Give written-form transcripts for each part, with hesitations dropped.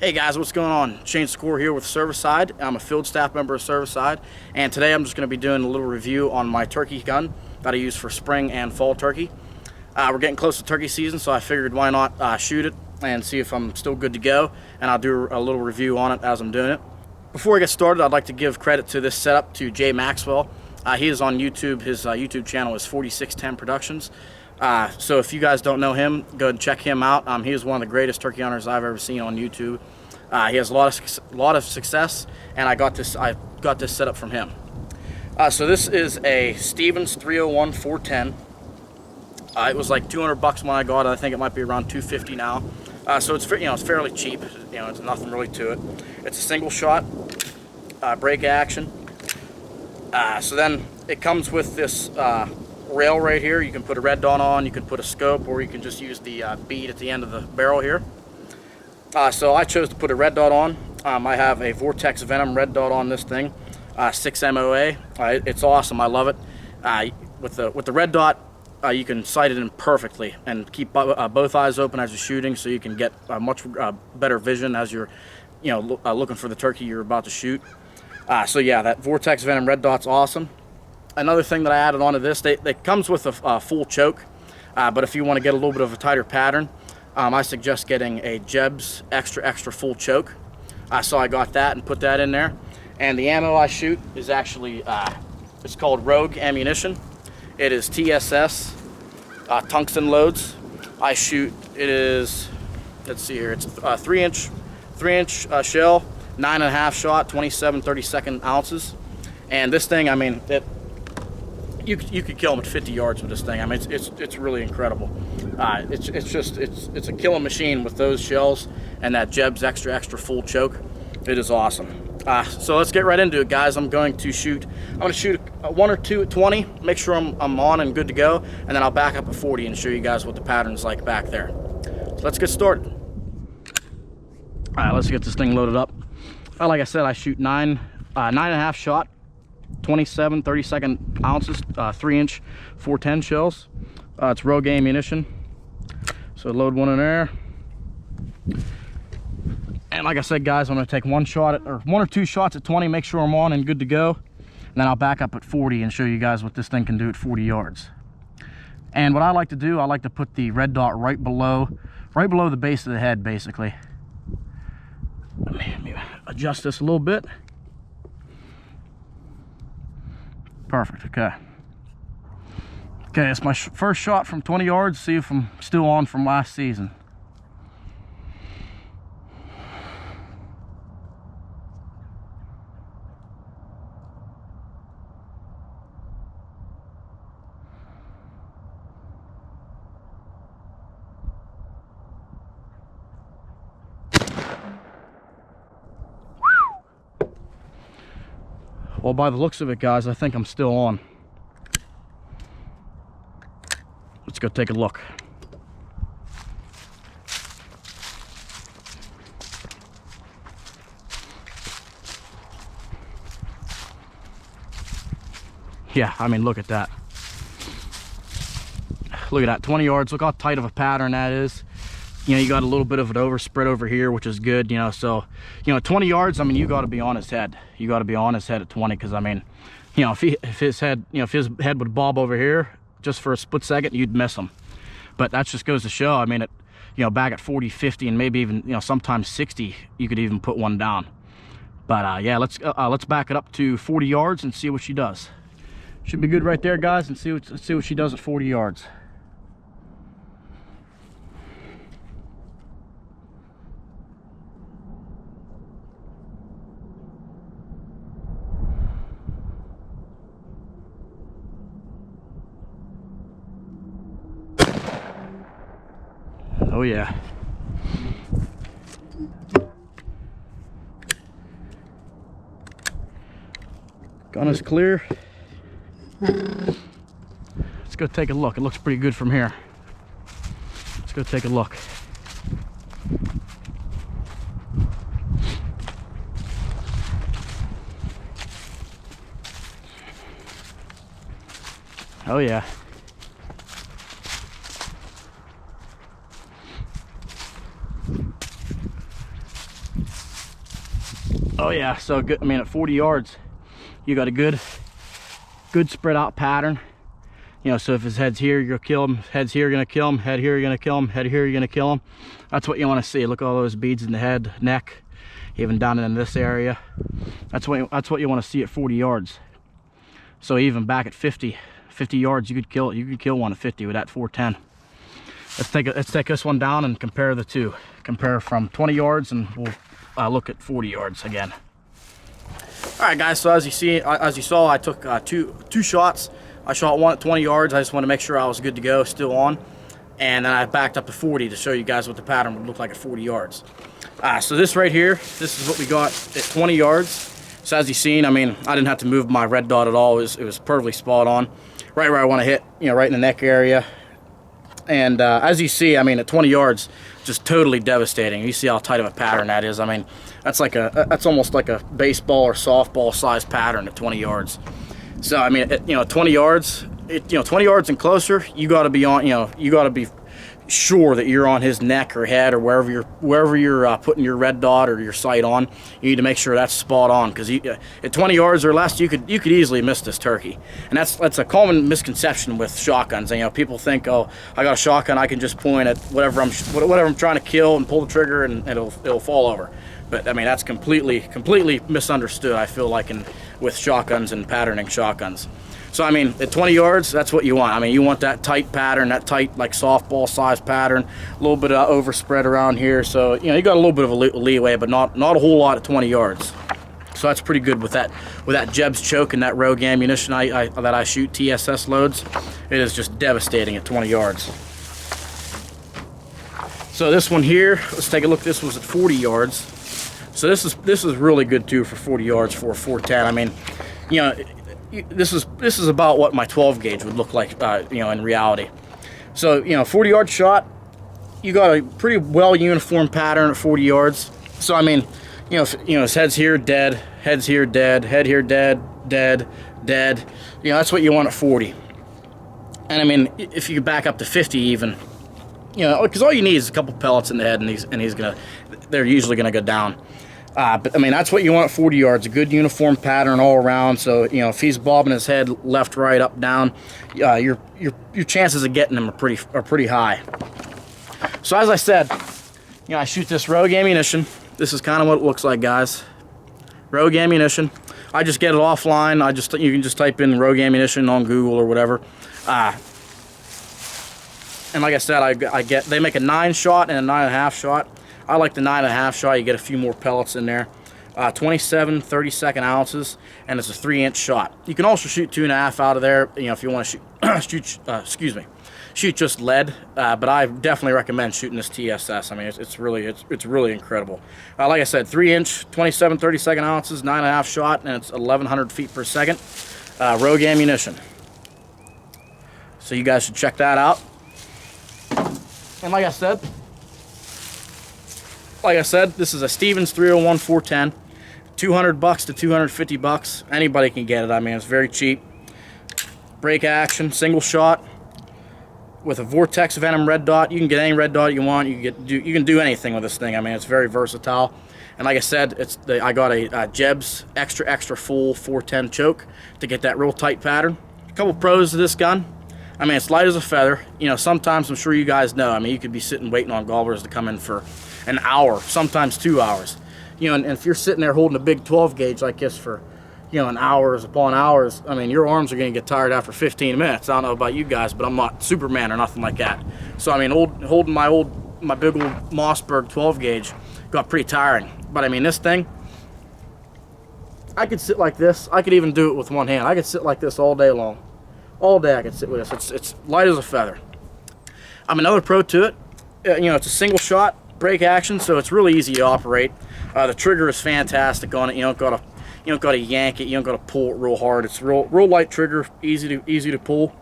Hey guys, what's going on? Shane Score here with Servicide. I'm a field staff member of Servicide, and today I'm just going to be doing a little review on my turkey gun that I use for spring and fall turkey. We're getting close to turkey season, so I figured why not shoot it and see if I'm still good to go, and I'll do a little review on it as I'm doing it. Before I get started, I'd like to give credit to this setup to Jay Maxwell. He is on YouTube. His YouTube channel is 4610 Productions. So if you guys don't know him, go ahead and check him out. He is one of the greatest turkey hunters I've ever seen on YouTube. He has a lot of success, and I got this set up from him. So this is a Stevens 301 410. It was like $200 when I got it. I think it might be around $250 now. So it's it's fairly cheap. It's nothing really to it. It's a single shot break action. So then it comes with this rail right here. You can put a red dot on, you can put a scope, or you can just use the bead at the end of the barrel here. So I chose to put a red dot on. I have a Vortex Venom red dot on this thing, 6 MOA. It's awesome. I love it. With the red dot, you can sight it in perfectly and keep both eyes open as you're shooting, so you can get much better vision as you're, looking for the turkey you're about to shoot. So yeah, that Vortex Venom red dot's awesome. Another thing that I added onto this, they comes with a full choke, but if you want to get a little bit of a tighter pattern, I suggest getting a Jeb's extra full choke. So I got that and put that in there. And the ammo I shoot is actually, it's called Rogue Ammunition. It is TSS tungsten loads. I shoot, it is, let's see here, it's a 3-inch shell, 9.5 shot, 27 32nd ounces. And this thing, I mean, you could kill them at 50 yards with this thing. I mean, it's really incredible. It's a killing machine with those shells and that Jeb's extra full choke. It is awesome. So let's get right into it, guys. I'm going to shoot one or two at 20, make sure I'm on and good to go, and then I'll back up at 40 and show you guys what the pattern's like back there. So let's get started. All right, let's get this thing loaded up. Like I said, I shoot 9.5 shot, 27 32nd ounces, 3-inch 410 shells. It's Rogue Ammunition. So load one in there. And like I said, guys, I'm going to take one or two shots at 20, make sure I'm on and good to go. And then I'll back up at 40 and show you guys what this thing can do at 40 yards. And what I like to do, I like to put the red dot right below the base of the head, basically. Let me adjust this a little bit. Perfect. Okay, it's my first shot from 20 yards. See if I'm still on from last season. Well, by the looks of it, guys, I think I'm still on. Let's go take a look. Yeah, I mean, look at that. Look at that, 20 yards. Look how tight of a pattern that is. You got a little bit of an overspread over here, which is good, so 20 yards, I mean, you got to be on his head. You got to be on his head at 20, because I mean, if his head would bob over here just for a split second, you'd miss him. But that just goes to show, I mean, back at 40, 50, and maybe even sometimes 60, you could even put one down. But yeah, let's back it up to 40 yards and see what she does. Should be good right there, guys, and let's see what she does at 40 yards. Oh yeah. Gun is clear. Let's go take a look. It looks pretty good from here. Let's go take a look. Oh yeah. Oh yeah, so good. I mean, at 40 yards, you got a good spread out pattern. You know, so if his head's here, you're gonna kill him. Head's here, you're gonna kill him. Head here, you're gonna kill him. Head here, you're gonna kill him. That's what you want to see. Look at all those beads in the head, neck, even down in this area. That's what you want to see at 40 yards. So even back at 50 yards, you could kill one at 50 with that 410. Let's take this one down and compare the two. Compare from 20 yards, and we'll look at 40 yards again. All right, guys. So as you saw, I took two shots. I shot one at 20 yards. I just wanted to make sure I was good to go, still on. And then I backed up to 40 to show you guys what the pattern would look like at 40 yards. So this right here, this is what we got at 20 yards. So as you've seen, I mean, I didn't have to move my red dot at all. It was perfectly spot on, right where I want to hit, you know, right in the neck area. And as you see, I mean, at 20 yards, just totally devastating. You see how tight of a pattern that is. I mean, that's almost like a baseball or softball size pattern at 20 yards. So I mean, you know, 20 yards, 20 yards and closer, you got to be on, you got to be sure that you're on his neck or head or wherever you're putting your red dot or your sight on. You need to make sure that's spot on, because at 20 yards or less, you could easily miss this turkey. And that's a common misconception with shotguns. And, you know, people think, oh, I got a shotgun, I can just point at whatever I'm trying to kill and pull the trigger and it'll fall over. But I mean, that's completely misunderstood, I feel like, with shotguns and patterning shotguns. So I mean, at 20 yards, that's what you want. I mean, you want that tight pattern, that tight, like, softball size pattern, a little bit of overspread around here. So, you know, you got a little bit of a leeway, but not a whole lot at 20 yards. So that's pretty good with that Jeb's choke and that Rogue ammunition that I shoot, TSS loads. It is just devastating at 20 yards. So this one here, let's take a look. This was at 40 yards. So this is really good too for 40 yards for a 410. I mean, you know, this is about what my 12 gauge would look like, you know, in reality. So, you know, 40 yard shot, you got a pretty well uniform pattern at 40 yards. So I mean, you know, his head's here, dead. Head's here, dead. Head here, dead. Dead. Dead. You know, that's what you want at 40. And I mean, if you back up to 50 even, you know, because all you need is a couple pellets in the head, and they're usually gonna go down. But I mean, that's what you want at 40 yards, a good uniform pattern all around. So, you know, if he's bobbing his head left, right, up, down, your chances of getting him are pretty high. So as I said, you know, I shoot this Rogue ammunition. This is kind of what it looks like, guys. Rogue ammunition. I just get it offline. You can just type in Rogue ammunition on Google or whatever. And like I said, they make a 9-shot and a 9.5 shot. I like the 9.5 shot. You get a few more pellets in there. 27 32nd ounces, and it's a 3-inch shot. You can also shoot 2.5 out of there, you know, if you want to shoot just lead. But I definitely recommend shooting this TSS. I mean, it's really incredible. Like I said, 3-inch, 27 32nd ounces, 9.5 shot, and it's 1,100 feet per second. Rogue ammunition. So you guys should check that out. And like I said, this is a Stevens 301 410, $200 to $250. Anybody can get it. I mean, it's very cheap. Break action, single shot with a Vortex Venom red dot. You can get any red dot you want. You can do anything with this thing. I mean, it's very versatile. And like I said, I got a Jeb's extra full 410 choke to get that real tight pattern. A couple pros to this gun. I mean, it's light as a feather. You know, sometimes, I'm sure you guys know, I mean, you could be sitting waiting on gobblers to come in for an hour, sometimes 2 hours. You know, and if you're sitting there holding a big 12 gauge like this for, you know, hours upon hours, I mean, your arms are going to get tired after 15 minutes. I don't know about you guys, but I'm not Superman or nothing like that. So, I mean, holding my big old Mossberg 12 gauge got pretty tiring. But, I mean, this thing, I could sit like this. I could even do it with one hand. I could sit like this all day long. All day I could sit with this. It's light as a feather. I'm another pro to it. You know, it's a single shot break action, so it's really easy to operate. The trigger is fantastic on it. You don't gotta yank it. You don't gotta pull it real hard. It's real light trigger, easy to pull.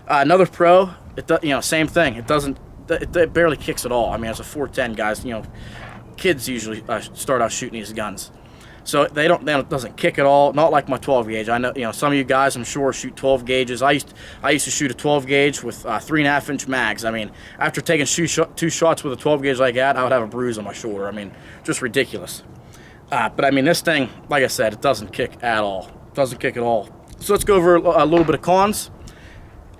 Another pro, you know, same thing. It barely kicks at all. I mean, as a 410, guys, you know, kids usually start out shooting these guns. So it doesn't kick at all. Not like my 12 gauge. I know, you know, some of you guys, I'm sure, shoot 12 gauges. I used to shoot a 12 gauge with 3.5-inch mags. I mean, after taking two shots with a 12 gauge like that, I would have a bruise on my shoulder. I mean, just ridiculous. But I mean, this thing, like I said, it doesn't kick at all. Doesn't kick at all. So let's go over a little bit of cons.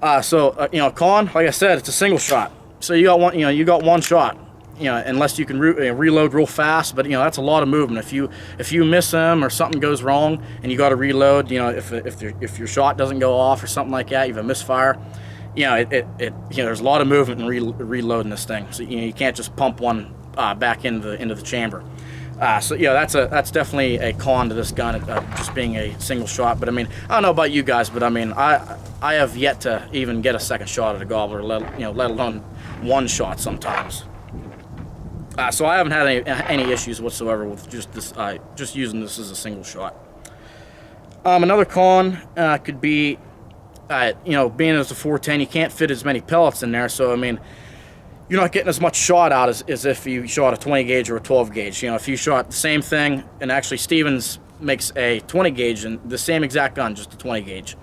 You know, con, like I said, it's a single shot. So you got one, you know, you got one shot. You know, unless you can reload real fast, but you know that's a lot of movement. If you miss them or something goes wrong and you got to reload, you know, if your shot doesn't go off or something like that, you have a misfire. You know, you know, there's a lot of movement in reloading this thing. So you know, you can't just pump one back into the chamber. So yeah, that's definitely a con to this gun, just being a single shot. But I mean, I don't know about you guys, but I mean, I have yet to even get a second shot at a gobbler, let alone one shot sometimes. So I haven't had any issues whatsoever with just using this as a single shot. Another con could be, you know, being as a 410, you can't fit as many pellets in there. So I mean, you're not getting as much shot out as if you shot a 20 gauge or a 12 gauge. You know, if you shot the same thing, and actually Stevens makes a 20 gauge and the same exact gun, just a 20 gauge,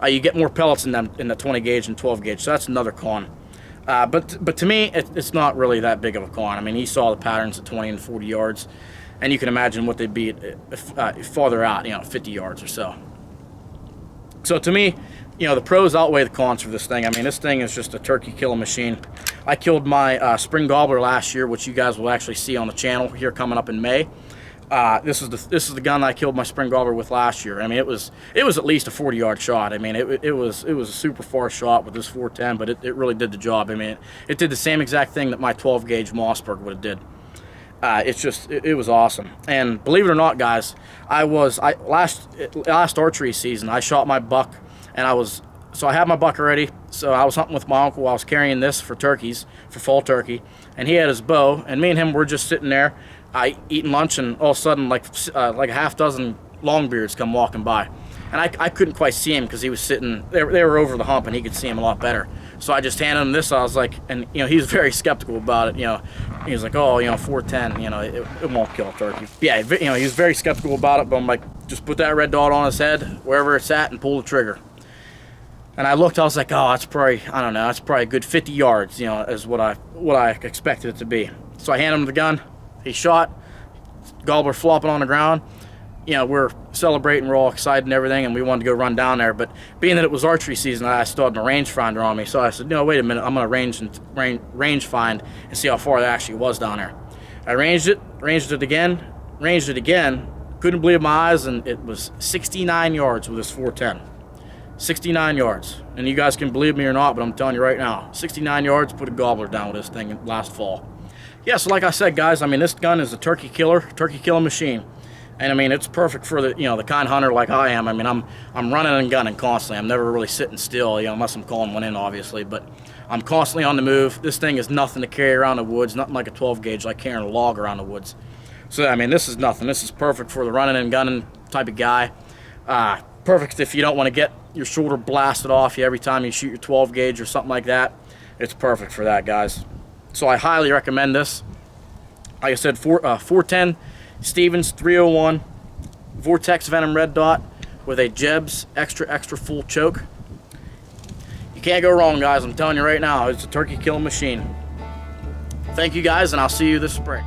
you get more pellets in the 20 gauge and 12 gauge. So that's another con. But to me, it's not really that big of a con. I mean, he saw the patterns at 20 and 40 yards, and you can imagine what they'd be farther out, you know, 50 yards or so. So to me, you know, the pros outweigh the cons for this thing. I mean, this thing is just a turkey killing machine. I killed my spring gobbler last year, which you guys will actually see on the channel here coming up in May. This is the gun I killed my spring gobbler with last year. I mean, it was at least a 40-yard shot. I mean, it was a super far shot with this 410, but it really did the job. I mean, it did the same exact thing that my 12 gauge Mossberg would have did. It was awesome. And believe it or not, guys, last archery season I shot my buck, and I had my buck already. So I was hunting with my uncle. I was carrying this for turkeys, for fall turkey, and he had his bow, and me and him were just sitting there, eating lunch, and all of a sudden, like a half dozen longbeards come walking by, and I couldn't quite see him because he was sitting. They were over the hump, and he could see him a lot better. So I just handed him this. I was like, and you know, he was very skeptical about it. You know, he was like, oh, you know, 410, you know, it won't kill a turkey. Yeah, you know, he was very skeptical about it. But I'm like, just put that red dot on his head, wherever it's at, and pull the trigger. And I looked, I was like, oh, that's probably, I don't know, that's probably a good 50 yards, you know, is what I expected it to be. So I handed him the gun, he shot, gobbler flopping on the ground. You know, we're celebrating, we're all excited and everything, and we wanted to go run down there. But being that it was archery season, I still had my rangefinder on me, so I said, no, wait a minute, I'm going to range find and see how far that actually was down there. I ranged it again, couldn't believe my eyes, and it was 69 yards with this 410. 69 yards, and you guys can believe me or not, but I'm telling you right now, 69 yards, put a gobbler down with this thing last fall. Yeah, so like I said, guys, I mean, this gun is a turkey killing machine, and I mean, it's perfect for the kind hunter like I am. I mean, I'm running and gunning constantly. I'm never really sitting still, you know, unless I'm calling one in, obviously, but I'm constantly on the move. This thing is nothing to carry around the woods, nothing like a 12 gauge, like carrying a log around the woods. So I mean, this is nothing. This is perfect for the running and gunning type of guy. Perfect if you don't want to get your shoulder blasted off you every time you shoot your 12 gauge or something like that. It's perfect for that, guys. So I highly recommend this. Like I said, 410 Stevens 301 Vortex Venom red dot with a Jebs extra full choke. You can't go wrong, guys. I'm telling you right now, it's a turkey killing machine. Thank you, guys, and I'll see you this spring.